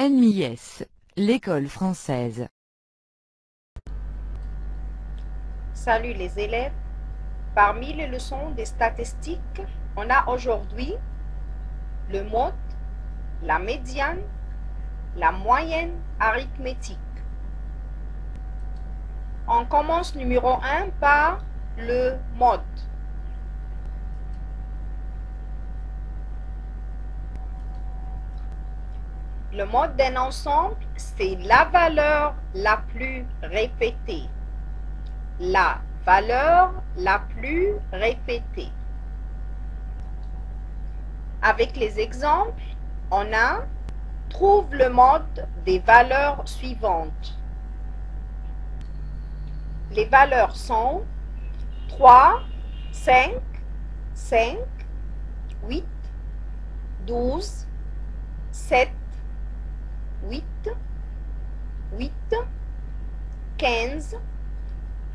NMIS, l'école française. Salut les élèves. Parmi les leçons des statistiques, on a aujourd'hui le mode, la médiane, la moyenne arithmétique. On commence numéro 1 par le mode. Le mode d'un ensemble, c'est la valeur la plus répétée. La valeur la plus répétée. Avec les exemples, on a trouve le mode des valeurs suivantes. Les valeurs sont 3, 5, 5, 8, 12, 7, 8, 8, 15,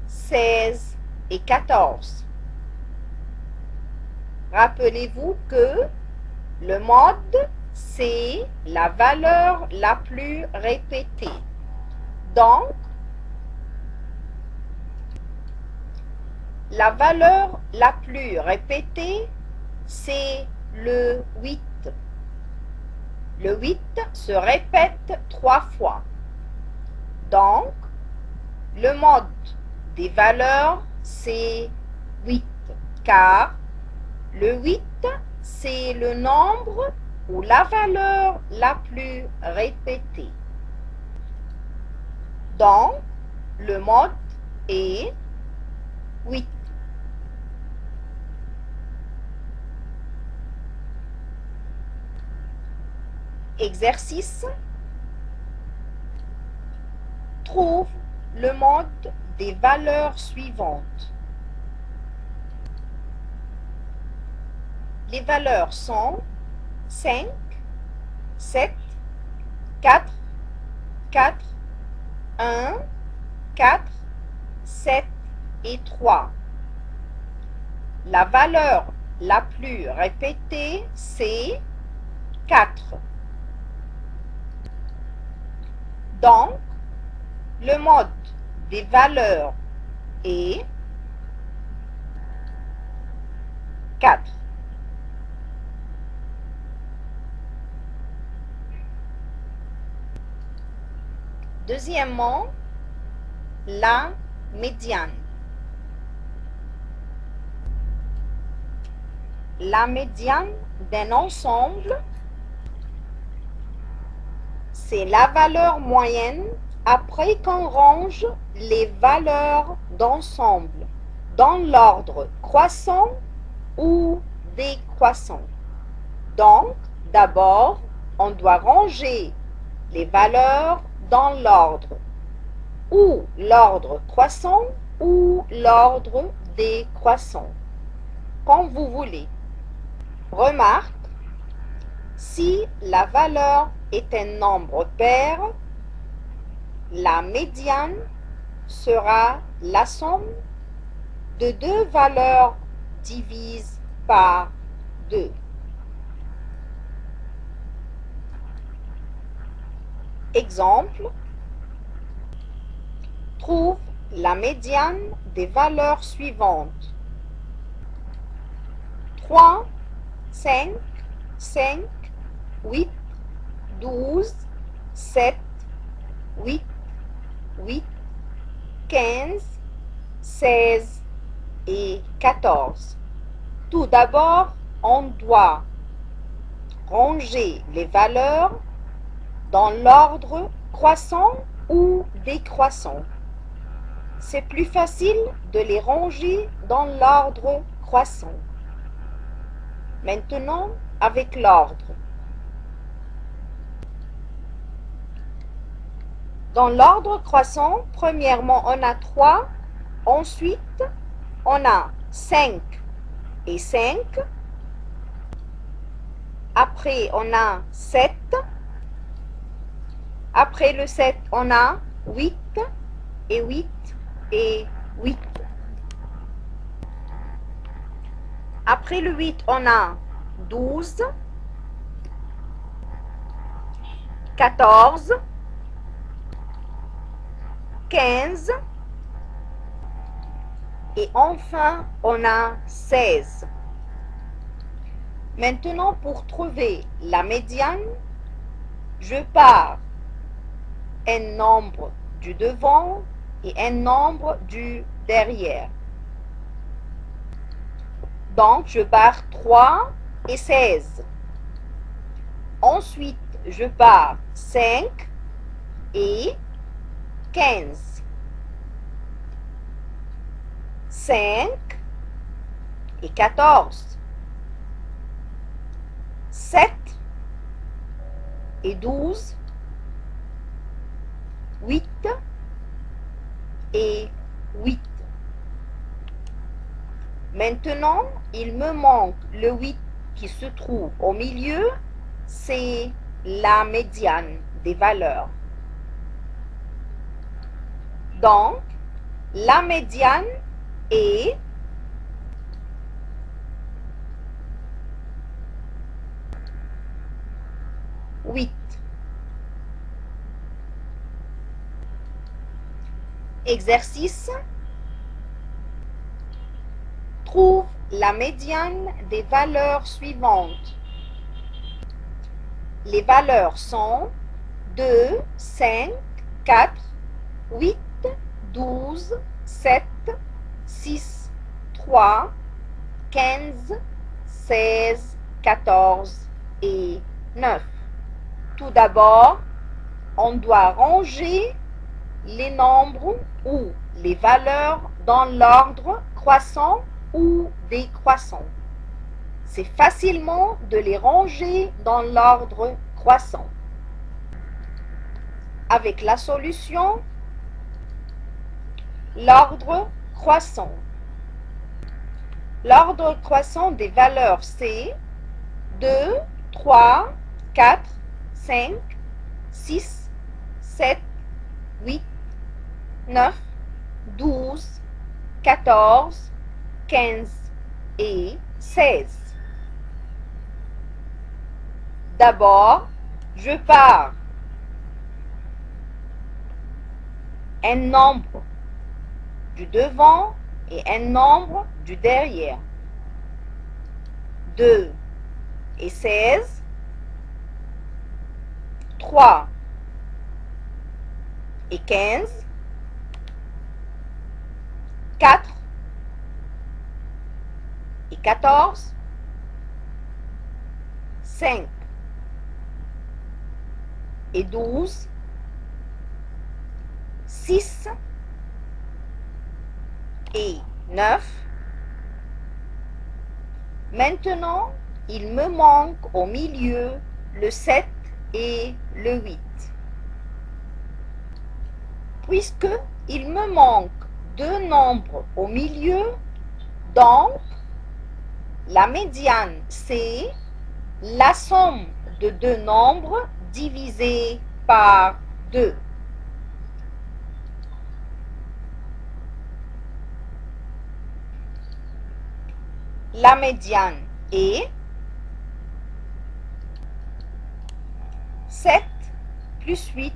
16 et 14. Rappelez-vous que le mode, c'est la valeur la plus répétée. Donc, la valeur la plus répétée, c'est le 8. Le 8 se répète 3 fois. Donc, le mode des valeurs, c'est 8, car le 8, c'est le nombre ou la valeur la plus répétée. Donc, le mode est 8. Exercice. Trouve le mode des valeurs suivantes. Les valeurs sont 5, 7, 4, 4, 1, 4, 7 et 3. La valeur la plus répétée, c'est 4. Donc, le mode des valeurs est 4. Deuxièmement, la médiane. La médiane d'un ensemble, c'est la valeur moyenne après qu'on range les valeurs d'ensemble dans l'ordre croissant ou décroissant. Donc, d'abord, on doit ranger les valeurs dans l'ordre, ou l'ordre croissant ou l'ordre décroissant, comme vous voulez. Remarque, si la valeur est un nombre pair, la médiane sera la somme de deux valeurs divisées par 2. Exemple, trouve la médiane des valeurs suivantes. 3, 5, 5, 8, 12, 7, 8, 8, 15, 16 et 14. Tout d'abord, on doit ranger les valeurs dans l'ordre croissant ou décroissant. C'est plus facile de les ranger dans l'ordre croissant. Maintenant, avec l'ordre. Dans l'ordre croissant, premièrement, on a 3. Ensuite, on a 5 et 5. Après, on a 7. Après le 7, on a 8 et 8 et 8. Après le 8, on a 12. 14, 15 et enfin on a 16. Maintenant pour trouver la médiane, je pars un nombre du devant et un nombre du derrière. Donc je pars 3 et 16. Ensuite je pars 5 et 15. 5 et 14. 7 et 12. 8 et 8. Maintenant, il me manque le 8 qui se trouve au milieu, c'est la médiane des valeurs. Donc, la médiane est 8. Exercice. Trouve la médiane des valeurs suivantes. Les valeurs sont 2, 5, 4, 8, 12, 7, 6, 3, 15, 16, 14 et 9. Tout d'abord, on doit ranger les nombres ou les valeurs dans l'ordre croissant ou décroissant. C'est facilement de les ranger dans l'ordre croissant. Avec la solution, l'ordre croissant. L'ordre croissant des valeurs, c'est 2, 3, 4, 5, 6, 7, 8, 9, 12, 14, 15 et 16. D'abord, je pars un nombre du devant et un nombre du derrière. 2 et 16, 3 et 15, 4 et 14, 5 et 12, 6 et 9. Maintenant, il me manque au milieu le 7 et le 8. Puisque il me manque deux nombres au milieu, donc la médiane c'est la somme de deux nombres divisé par 2. La médiane est 7 plus 8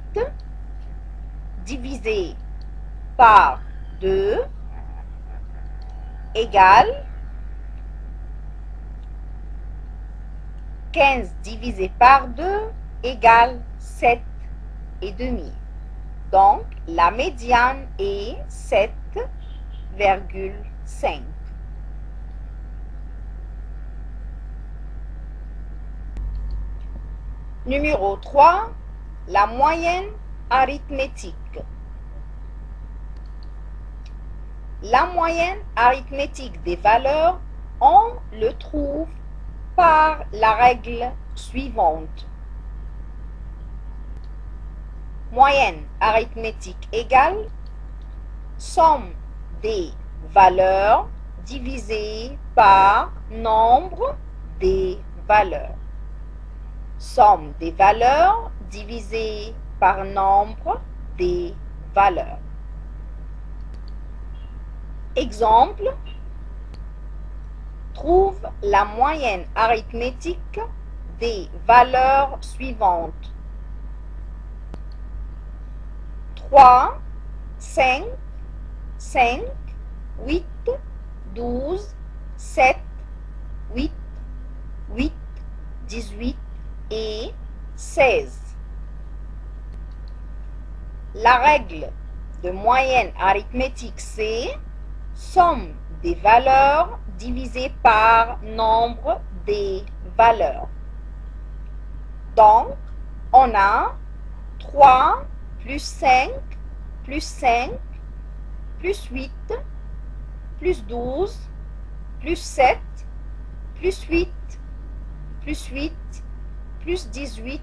divisé par 2 égale 15 divisé par 2 égale 7 et demi. Donc, la médiane est 7,5. Numéro 3, la moyenne arithmétique. La moyenne arithmétique des valeurs, on le trouve par la règle suivante. Moyenne arithmétique égale somme des valeurs divisée par nombre des valeurs. Somme des valeurs divisée par nombre des valeurs. Exemple, trouve la moyenne arithmétique des valeurs suivantes. 3, 5, 5, 8, 12, 7, 8, 8, 18 et 16. La règle de moyenne arithmétique, c'est somme des valeurs divisée par nombre des valeurs. Donc, on a 3 plus 5 plus 5 plus 8 plus 12 plus 7 plus 8 plus 8 plus 18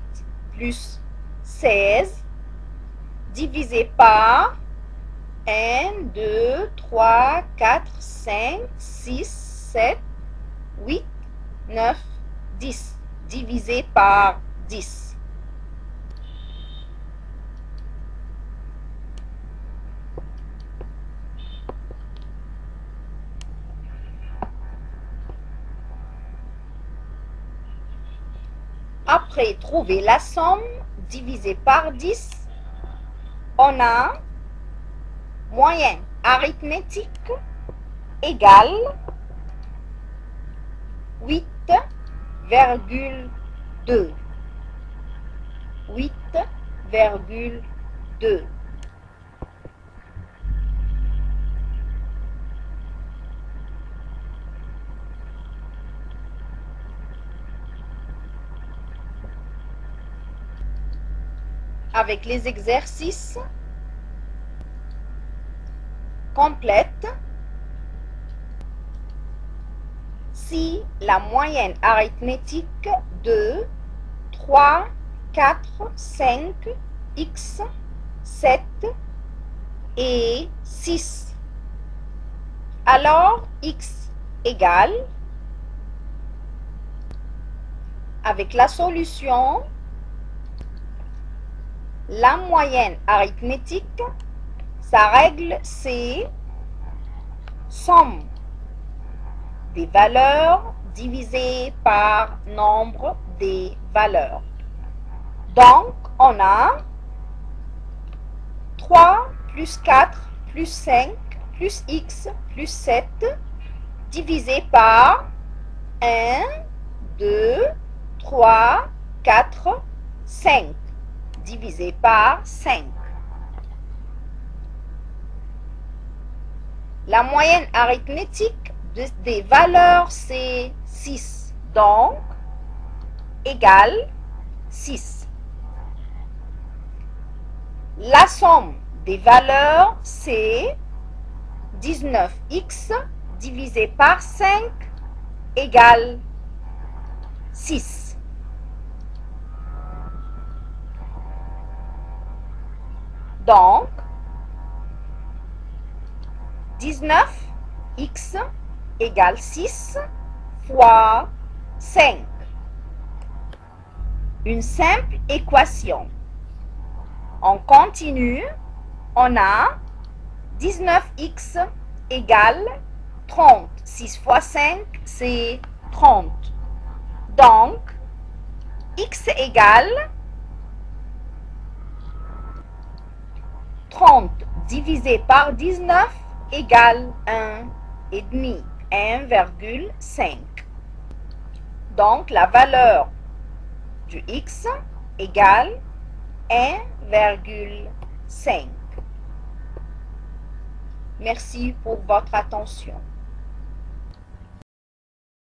plus 16 divisé par 1, 2, 3, 4, 5, 6, 7, 8, 9, 10 divisé par 10. Après trouver la somme divisée par 10, on a moyenne arithmétique égale 8,2. 8,2. Avec les exercices, complète si la moyenne arithmétique de 3, 4, 5, x, 7 et 6. Alors, x égale, avec la solution, la moyenne arithmétique, sa règle, c'est somme des valeurs divisées par nombre des valeurs. Donc, on a 3 plus 4 plus 5 plus x plus 7 divisé par 1, 2, 3, 4, 5 divisé par 5. La moyenne arithmétique des valeurs, c'est 6. Donc, égale 6. La somme des valeurs, c'est 19x divisé par 5 égale 6. Donc, 19x égale 6 fois 5. Une simple équation. On continue. On a 19x égale 30. 6 fois 5, c'est 30. Donc, x égale 30 divisé par 19 égale 1,5, 1,5. Donc, la valeur du x égale 1,5. Merci pour votre attention.